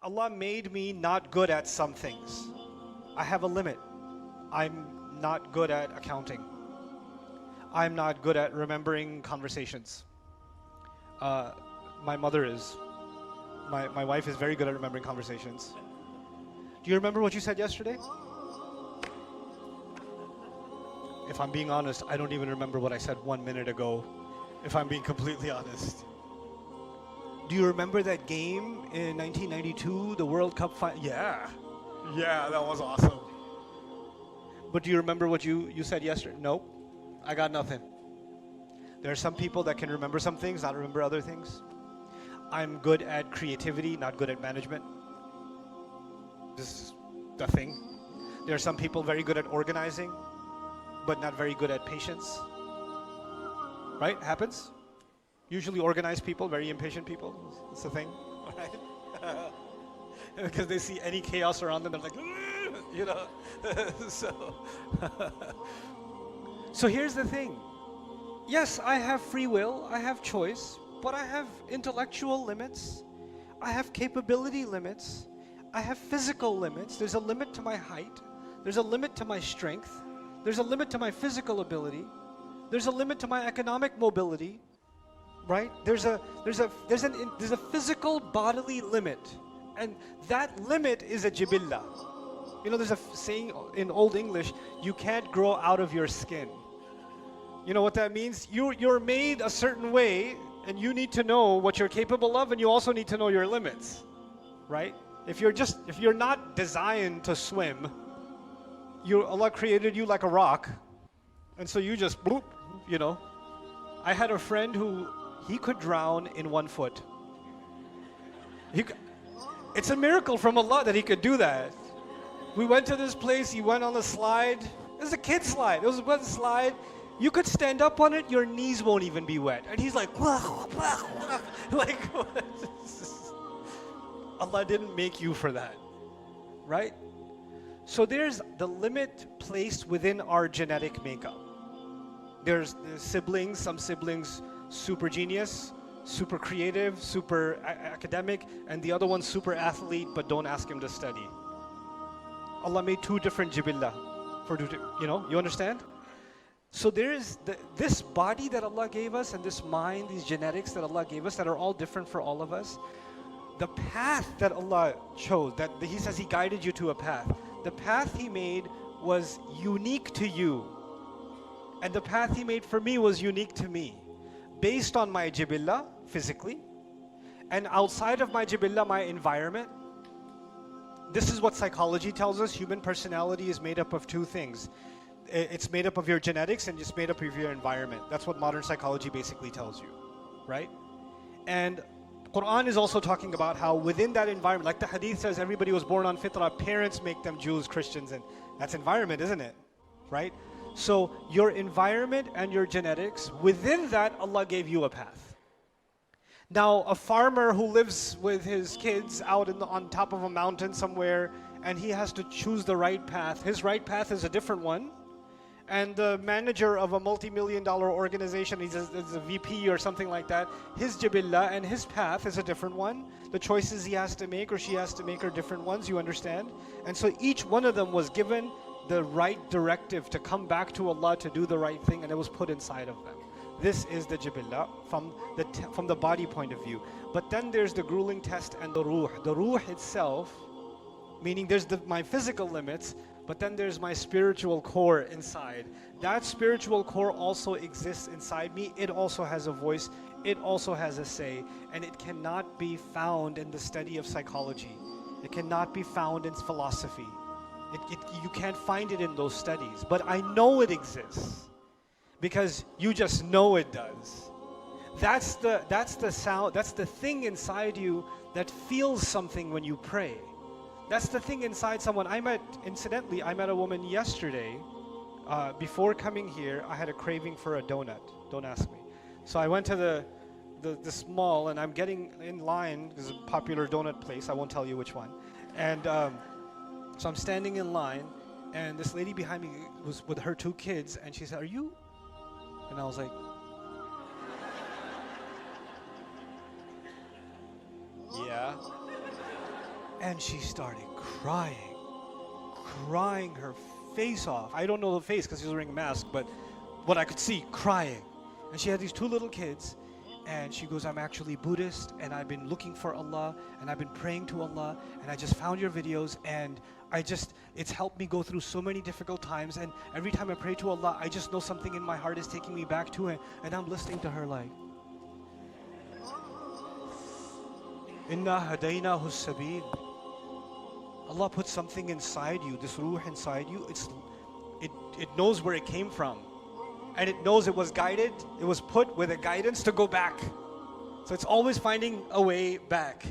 Allah made me not good at some things. I have a limit. I'm not good at accounting. I'm not good at remembering conversations. My mother is. My wife is very good at remembering conversations. Do you remember what you said yesterday? If I'm being honest, I don't even remember what I said 1 minute ago, if I'm being completely honest. Do you remember that game in 1992, the World Cup final? Yeah. Yeah, that was awesome. But do you remember what you said yesterday? Nope. I got nothing. There are some people that can remember some things, not remember other things. I'm good at creativity, not good at management. This is the thing. There are some people very good at organizing, but not very good at patience. Right? Happens. Usually organized people, very impatient people. It's the thing. Right? Because they see any chaos around them, they're like, you know. So here's the thing. Yes, I have free will, I have choice, but I have intellectual limits. I have capability limits. I have physical limits. There's a limit to my height. There's a limit to my strength. There's a limit to my physical ability. There's a limit to my economic mobility. Right? There's a physical bodily limit. And that limit is a jibillah. You know, there's a saying in Old English, you can't grow out of your skin. You know what that means? You're made a certain way, and you need to know what you're capable of, and you also need to know your limits. Right? If you're not designed to swim, Allah created you like a rock, and so you just bloop, you know. I had a friend who he could drown in 1 foot. It's a miracle from Allah that he could do that. We went to this place, he went on the slide. It was a kid slide. It was a slide. You could stand up on it, your knees won't even be wet. And he's like, like, Allah didn't make you for that, right? So there's the limit placed within our genetic makeup. There's siblings, some siblings super genius, super creative, super academic, and the other one super athlete, but don't ask him to study. Allah made 2 different jibillah for, you know, you understand? So there is this body that Allah gave us, and this mind, these genetics that Allah gave us that are all different for all of us. The path that Allah chose, that He says He guided you to a path. The path He made was unique to you. And the path He made for me was unique to me. Based on my jibillah, physically, and outside of my jibillah, my environment. This is what psychology tells us. Human personality is made up of 2 things. It's made up of your genetics and it's made up of your environment. That's what modern psychology basically tells you, right? And Quran is also talking about how within that environment, like the hadith says, everybody was born on fitrah, parents make them Jews, Christians, and that's environment, isn't it? Right? So your environment and your genetics, within that, Allah gave you a path. Now, a farmer who lives with his kids out on top of a mountain somewhere, and he has to choose the right path. His right path is a different one. And the manager of a multi-million-dollar organization, he's a VP or something like that, his jibillah and his path is a different one. The choices he has to make or she has to make are different ones, you understand? And so each one of them was given the right directive to come back to Allah to do the right thing, and it was put inside of them. This is the jibillah from the body point of view. But then there's the grueling test and the ROOH. The ROOH itself, meaning there's my physical limits, but then there's my spiritual core inside. That spiritual core also exists inside me. It also has a voice. It also has a say. And it cannot be found in the study of psychology. It cannot be found in philosophy. You can't find it in those studies. But I know it exists. Because you just know it does. That's the sound, that's the thing inside you that feels something when you pray. That's the thing inside someone. Incidentally, I met a woman yesterday. Before coming here, I had a craving for a donut. Don't ask me. So I went to this mall, and I'm getting in line. There's a popular donut place. I won't tell you which one. And so I'm standing in line, and this lady behind me was with her 2 kids, and she said, "Are you?" And I was like, "Yeah." And she started crying, crying her face off. I don't know the face because she was wearing a mask, but what I could see, crying. And she had these two little kids, and she goes, I'm actually Buddhist, and I've been looking for Allah, and I've been praying to Allah, and I just found your videos, and it's helped me go through so many difficult times, and every time I pray to Allah, I just know something in my heart is taking me back to it, and I'm listening to her like, Inna hadaynahu sabil. Allah put something inside you, this ruh inside you, it knows where it came from. And it knows it was guided, it was put with a guidance to go back. So it's always finding a way back.